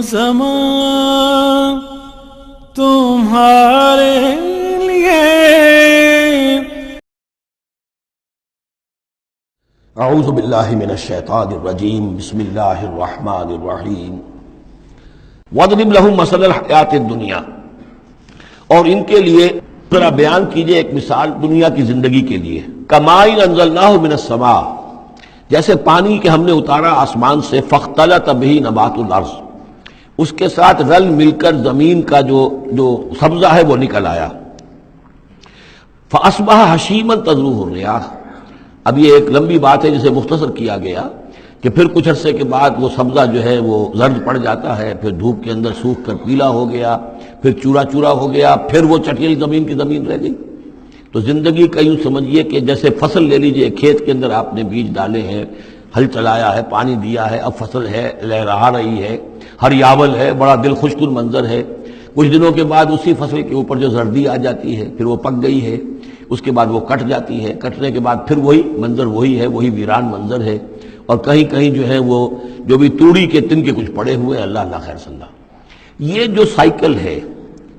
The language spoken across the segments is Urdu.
زمان تمہارے لیے۔ اعوذ باللہ من الشیطان الرجیم، بسم اللہ الرحمن الرحیم۔ وَاضْرِبْ لَهُمْ مَثَلَ الْحَيَاةِ الدُّنْيَا، اور ان کے لیے ذرا بیان کیجئے ایک مثال دنیا کی زندگی کے لیے۔ کَمَاءٍ أَنزَلْنَاهُ مِنَ السَّمَاءِ، جیسے پانی کہ ہم نے اتارا آسمان سے، فَاخْتَلَطَ بِهِ نَبَاتُ الْأَرْضِ، اس کے ساتھ رل مل کر زمین کا جو سبزہ ہے وہ نکل آیا۔ فَأَصْبَحَ هَشِيمًا تَذْرُوهُ الرِّيَاحُ، اب یہ ایک لمبی بات ہے جسے مختصر کیا گیا کہ پھر کچھ عرصے کے بعد وہ سبزہ جو ہے وہ زرد پڑ جاتا ہے، پھر دھوپ کے اندر سوکھ کر پیلا ہو گیا، پھر چورا چورا ہو گیا، پھر وہ چٹیل زمین کی زمین رہ گئی۔ تو زندگی کا یوں سمجھیے کہ جیسے فصل لے لیجئے، کھیت کے اندر آپ نے بیج ڈالے ہیں، ہل چلایا ہے، پانی دیا ہے، اب فصل ہے، لہرا رہی ہے، ہریاول ہے، بڑا دل خوش کن منظر ہے۔ کچھ دنوں کے بعد اسی فصل کے اوپر جو زردی آ جاتی ہے، پھر وہ پک گئی ہے، اس کے بعد وہ کٹ جاتی ہے، کٹنے کے بعد پھر وہی منظر وہی ہے، وہی ویران منظر ہے، اور کہیں کہیں جو ہے وہ جو بھی توڑی کے تن کے کچھ پڑے ہوئے، اللہ اللہ خیر صلی اللہ۔ یہ جو سائیکل ہے،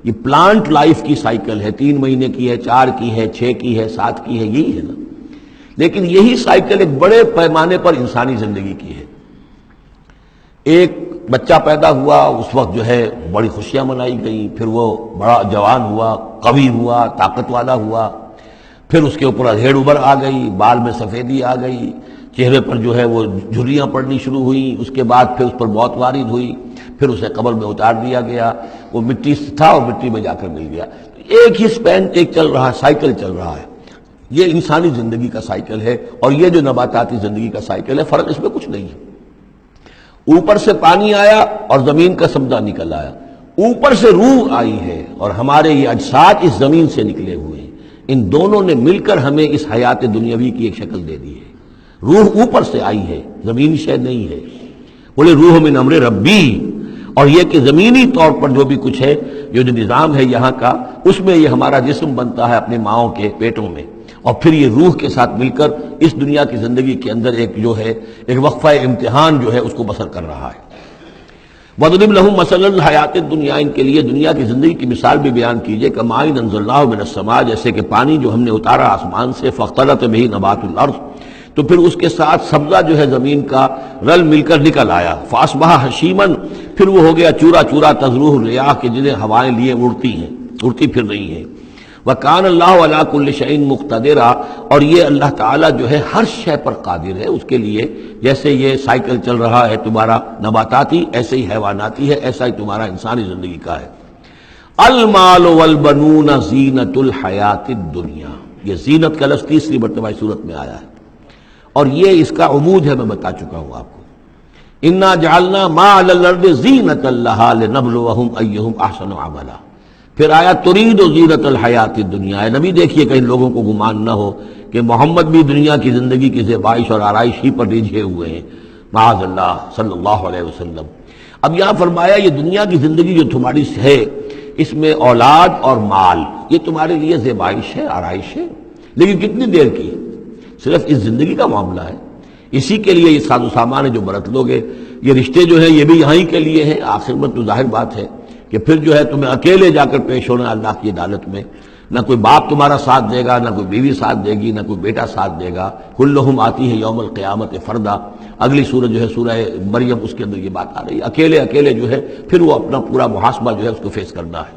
یہ پلانٹ لائف کی سائیکل ہے، 3 مہینے کی ہے، 4 کی ہے، 6 کی ہے، 7 کی ہے، یہی ہے نا۔ لیکن یہی سائیکل ایک بڑے پیمانے پر انسانی زندگی کی ہے۔ ایک بچہ پیدا ہوا، اس وقت جو ہے بڑی خوشیاں منائی گئیں، پھر وہ بڑا جوان ہوا، قوی ہوا، طاقت والا ہوا، پھر اس کے اوپر ادھیڑ ابھر آ گئی، بال میں سفیدی آ گئی، چہرے پر جو ہے وہ جھریاں پڑنی شروع ہوئیں، اس کے بعد پھر اس پر موت وارد ہوئی، پھر اسے قبر میں اتار دیا گیا، وہ مٹی سے تھا اور مٹی میں جا کر مل گیا۔ ایک ہی سپین ایک چل رہا ہے، سائیکل چل رہا ہے۔ یہ انسانی زندگی کا سائیکل ہے، اور یہ جو نباتاتی زندگی کا سائیکل ہے، فرق اس میں کچھ نہیں ہے۔ اوپر سے پانی آیا اور زمین کا سبزہ نکل آیا، اوپر سے روح آئی ہے اور ہمارے یہ اجساد اس زمین سے نکلے ہوئے ہیں، ان دونوں نے مل کر ہمیں اس حیات دنیاوی کی ایک شکل دے دی ہے۔ روح اوپر سے آئی ہے، زمینی شے نہیں ہے۔ بولے روح من امر ربی، اور یہ کہ زمینی طور پر جو بھی کچھ ہے، جو نظام ہے یہاں کا، اس میں یہ ہمارا جسم بنتا ہے اپنے ماؤں کے پیٹوں میں، اور پھر یہ روح کے ساتھ مل کر اس دنیا کی زندگی کے اندر ایک جو ہے ایک وقفہ امتحان جو ہے اس کو بسر کر رہا ہے۔ وَاضْرِبْ لَهُمْ مَثَلَ الْحَيَاةِ الدُّنْيَا، ان کے لیے دنیا کی زندگی کی مثال بھی بیان کیجئے، کَمَاءٍ أَنزَلْنَاهُ مِنَ السَّمَاءِ، جیسے کہ پانی جو ہم نے اتارا آسمان سے، فَاخْتَلَطَ بِهِ نَبَاتُ الْأَرْضِ، تو پھر اس کے ساتھ سبزہ جو ہے زمین کا رل مل کر نکل آیا، فَأَصْبَحَ هَشِيمًا، پھر وہ ہو گیا چورا چورا، تَذْرُوهُ الرِّيَاحُ، کہ جنہیں ہوائیں لیے اڑتی ہیں، اڑتی پھر رہی ہیں۔ وَكَانَ اللَّهُ عَلَىٰ كُلِّ شَيْءٍ مُقْتَدِرًا، اور یہ اللہ تعالیٰ جو ہے ہر شے پر قادر ہے، اس کے لیے جیسے یہ سائیکل چل رہا ہے تمہارا نباتاتی، ایسے ہی حیواناتی ہے، ایسا ہی تمہارا انسانی زندگی کا ہے۔ المال والبنون زینت الحیات الدنیا، یہ زینت کا لفظ تیسری مرتبہ اس صورت میں آیا ہے، اور یہ اس کا عمود ہے، میں بتا چکا ہوں آپ کو۔ انا جعلنا ما علی الارض زینۃ لہا لنبلوہم ایہم احسن عملا، پھر آیا ترید و زینت الحیات الدنیا۔ اے نبی دیکھیے کہیں لوگوں کو گمان نہ ہو کہ محمد بھی دنیا کی زندگی کی زیبائش اور آرائش ہی پر رجھے ہوئے ہیں، معاذ اللہ صلی اللہ علیہ وسلم۔ اب یہاں فرمایا یہ دنیا کی زندگی جو تمہاری ہے، اس میں اولاد اور مال یہ تمہارے لیے زیبائش ہے، آرائش ہے، لیکن کتنی دیر کی؟ صرف اس زندگی کا معاملہ ہے، اسی کے لیے یہ ساز و سامان ہے جو برت لوگے، یہ رشتے جو ہیں یہ بھی یہاں ہی کے لیے ہیں۔ آخر میں تو ظاہر بات ہے کہ پھر جو ہے تمہیں اکیلے جا کر پیش ہونا اللہ کی عدالت میں، نہ کوئی باپ تمہارا ساتھ دے گا، نہ کوئی بیوی ساتھ دے گی، نہ کوئی بیٹا ساتھ دے گا۔ کلہم آتی ہے یوم القیامت فردا، اگلی سورہ جو ہے سورہ مریم، اس کے اندر یہ بات آ رہی ہے، اکیلے اکیلے جو ہے پھر وہ اپنا پورا محاسبہ جو ہے اس کو فیس کرنا ہے۔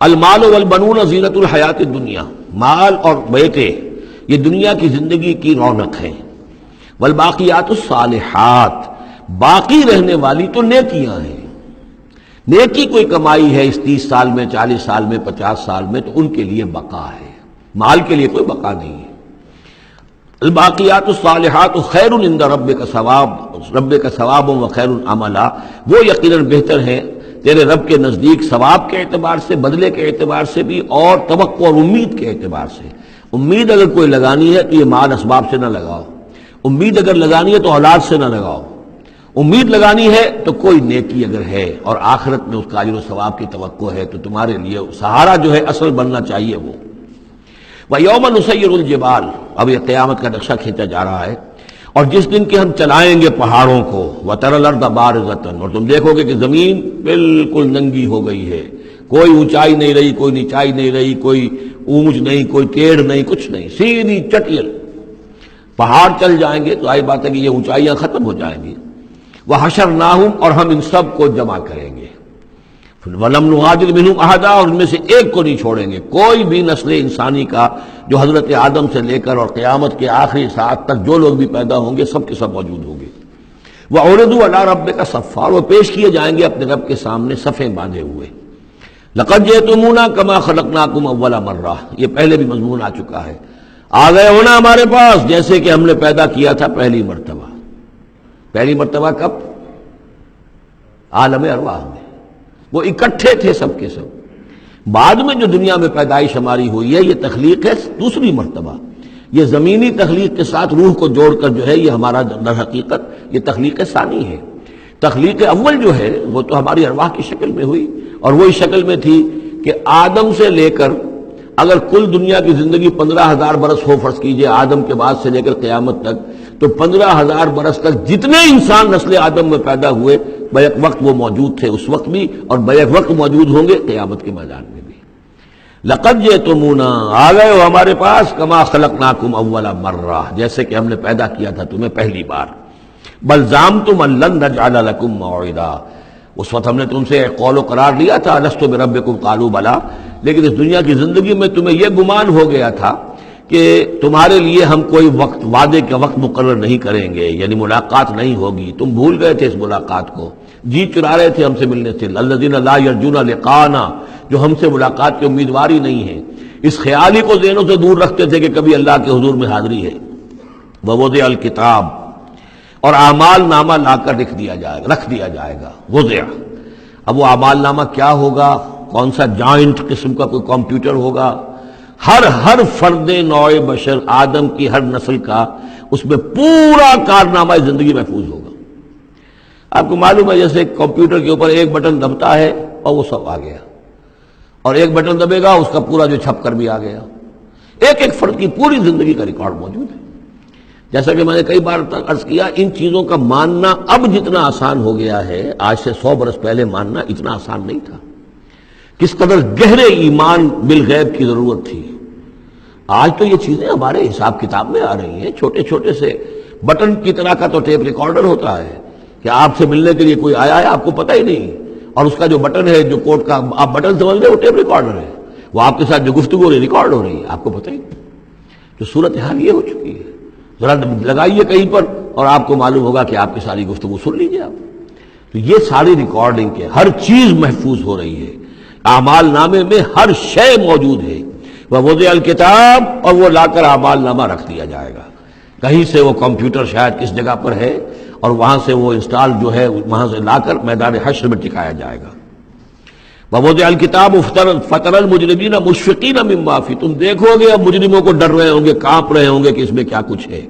المال والبنون زینت الحیات الدنیا، مال اور بیٹے یہ دنیا کی زندگی کی رونق ہے۔ والباقیات الصالحات، باقی رہنے والی تو نیکیاں ہیں۔ نیکی کوئی کمائی ہے اس 30 سال میں، 40 سال میں، 50 سال میں، تو ان کے لیے بقا ہے، مال کے لیے کوئی بقا نہیں ہے۔ الباقیات الصالحات خیر عند ربک ثواب و خیر عملا، وہ یقیناً بہتر ہیں تیرے رب کے نزدیک ثواب کے اعتبار سے، بدلے کے اعتبار سے بھی، اور توقع اور امید کے اعتبار سے۔ امید اگر کوئی لگانی ہے تو یہ مال اسباب سے نہ لگاؤ، امید اگر لگانی ہے تو اولاد سے نہ لگاؤ، امید لگانی ہے تو کوئی نیکی اگر ہے اور آخرت میں اس کا اجر و ثواب کی توقع ہے تو تمہارے لیے سہارا جو ہے اصل بننا چاہیے وہ۔ وَيَوْمَ نُسَيِّرُ الْجِبَالَ، اب یہ قیامت کا نقشہ کھینچا جا رہا ہے، اور جس دن کے ہم چلائیں گے پہاڑوں کو وَتَرَى الْأَرْضَ بَارِزَةً، اور تم دیکھو گے کہ زمین بالکل ننگی ہو گئی ہے، کوئی اونچائی نہیں رہی، کوئی نیچائی نہیں رہی، کوئی اونچ نہیں، کوئی ٹیڑھ نہیں، کچھ نہیں، سیدھی چٹیل پہاڑ چل جائیں گے تو آئی بات ہے کہ یہ اونچائیاں ختم ہو جائیں گی۔ وَحَشَرْنَاهُمْ، اور ہم ان سب کو جمع کریں گے، وَلَمْ نُغَادِرْ مِنْهُمْ أَحَدًا، اور ان میں سے ایک کو نہیں چھوڑیں گے، کوئی بھی نسل انسانی کا جو حضرت آدم سے لے کر اور قیامت کے آخری ساعت تک جو لوگ بھی پیدا ہوں گے سب کے سب موجود ہوں گے۔ وَعُرِضُوا عَلَىٰ رَبِّكَ صَفًّا، وہ پیش کیے جائیں گے اپنے رب کے سامنے صفیں باندھے ہوئے۔ لَقَدْ جِئْتُمُونَا كَمَا خَلَقْنَاكُمْ أَوَّلَ مَرَّةٍ، یہ پہلے بھی مضمون آ چکا ہے، آ گئے ہونا ہمارے پاس جیسے کہ ہم نے پیدا کیا تھا پہلی مرتبہ۔ پہلی مرتبہ کب؟ عالم ارواح میں، وہ اکٹھے تھے سب کے سب۔ بعد میں جو دنیا میں پیدائش ہماری ہوئی ہے یہ تخلیق ہے دوسری مرتبہ، یہ زمینی تخلیق کے ساتھ روح کو جوڑ کر جو ہے یہ ہمارا در حقیقت یہ تخلیق ثانی ہے۔ تخلیق اول جو ہے وہ تو ہماری ارواح کی شکل میں ہوئی، اور وہی شکل میں تھی کہ آدم سے لے کر اگر کل دنیا کی زندگی 15,000 برس ہو، فرض کیجئے آدم کے بعد سے لے کر قیامت تک، تو 15,000 برس تک جتنے انسان نسل آدم میں پیدا ہوئے بیک وقت وہ موجود تھے اس وقت بھی، اور بیک وقت موجود ہوں گے قیامت کے میدان میں بھی۔ لَقَدْ جِئْتُمُونَا، آ گئے ہو ہمارے پاس، كَمَا خَلَقْنَاكُمْ أَوَّلَ مَرَّةٍ، جیسے کہ ہم نے پیدا کیا تھا تمہیں پہلی بار۔ بَلْ زَعَمْتُمْ أَن لَّن نَّجْعَلَ لَكُم مَّوْعِدًا، اس وقت ہم نے تم سے ایک قول و قرار لیا تھا، أَلَسْتُ بِرَبِّكُمْ قَالُوا بَلَىٰ، لیکن اس دنیا کی زندگی میں تمہیں یہ گمان ہو گیا تھا کہ تمہارے لیے ہم کوئی وقت وعدے کا وقت مقرر نہیں کریں گے، یعنی ملاقات نہیں ہوگی، تم بھول گئے تھے اس ملاقات کو، جی چرا رہے تھے ہم سے ملنے سے۔ الذین لا یرجون لقاءنا، جو ہم سے ملاقات کی امیدوار ہی نہیں ہے، اس خیال ہی کو ذہنوں سے دور رکھتے تھے کہ کبھی اللہ کے حضور میں حاضری ہے۔ ووضع الکتاب، اور اعمال نامہ لا کر رکھ دیا جائے گا۔ وضع، اب وہ اعمال نامہ کیا ہوگا؟ کون سا جوائنٹ قسم کا کوئی کمپیوٹر ہوگا؟ ہر فرد نوع بشر آدم کی ہر نسل کا اس میں پورا کارنامہ زندگی محفوظ ہوگا۔ آپ کو معلوم ہے جیسے کمپیوٹر کے اوپر ایک بٹن دبتا ہے اور وہ سب آ گیا، اور ایک بٹن دبے گا اس کا پورا جو چھپ کر بھی آ گیا۔ ایک ایک فرد کی پوری زندگی کا ریکارڈ موجود ہے۔ جیسا کہ میں نے کئی بار عرض کیا، ان چیزوں کا ماننا اب جتنا آسان ہو گیا ہے، آج سے 100 برس پہلے ماننا اتنا آسان نہیں تھا۔ کس قدر گہرے ایمان بالغیب کی ضرورت تھی۔ آج تو یہ چیزیں ہمارے حساب کتاب میں آ رہی ہیں، چھوٹے چھوٹے سے بٹن کی طرح کا تو ٹیپ ریکارڈر ہوتا ہے کہ آپ سے ملنے کے لیے کوئی آیا ہے آپ کو پتہ ہی نہیں، اور اس کا جو بٹن ہے جو کوٹ کا آپ بٹن سمجھ رہے وہ ٹیپ ریکارڈر ہے، وہ آپ کے ساتھ جو گفتگو ریکارڈ ہو رہی ہے آپ کو پتہ ہی نہیں۔ جو صورتحال یہ ہو چکی ہے، ذرا لگائیے کہیں پر اور آپ کو معلوم ہوگا کہ آپ کی ساری گفتگو سن لیجیے آپ۔ تو یہ ساری ریکارڈنگ کے ہر چیز محفوظ ہو رہی ہے، اعمال نامے میں ہر شے موجود ہے۔ ووضع الکتاب، اور وہ لا کر اعمال نامہ رکھ دیا جائے گا، کہیں سے وہ کمپیوٹر شاید کس جگہ پر ہے اور وہاں سے وہ انسٹال جو ہے وہاں سے لا کر میدان حشر میں ٹکایا جائے گا۔ ووضع الکتاب فترى المجرمین مشفقین مما فیہ، تم دیکھو گے اب مجرموں کو ڈر رہے ہوں گے، کانپ رہے ہوں گے کہ اس میں کیا کچھ ہے۔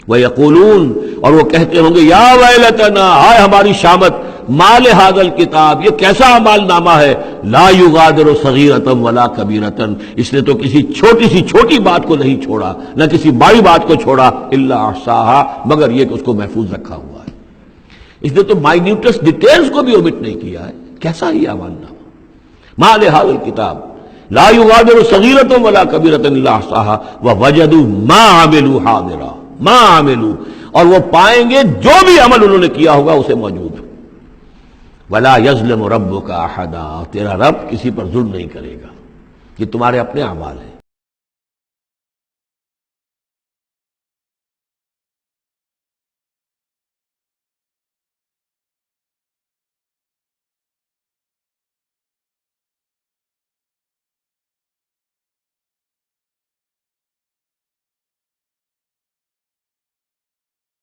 ویقولون، اور وہ کہتے ہوں گے یا ویلتنا، ہائے ہماری شامت، ما لہذا الکتاب، یہ کیسا اعمال نامہ ہے، لا یغادر صغیرۃ ولا کبیرۃ، اس نے تو کسی چھوٹی سی چھوٹی بات کو نہیں چھوڑا، نہ کسی بڑی بات کو چھوڑا، الا احصاھا، مگر یہ کہ اس کو محفوظ رکھا ہوا ہے۔ اس نے تو مائنیوٹس ڈیٹیلز کو بھی اومٹ نہیں کیا ہے۔ کیسا ہی اعمال نامہ، ما لہذا الکتاب لا یغادر صغیرۃ ولا کبیرۃ الا احصاھا ووجدوا ما عملوا حاضرا، ما عملوا، اور وہ پائیں گے جو بھی عمل انہوں نے کیا ہوگا اسے موجود۔ ولا یظلم ربک احدا، تیرا رب کسی پر ظلم نہیں کرے گا، یہ تمہارے اپنے اعمال ہیں۔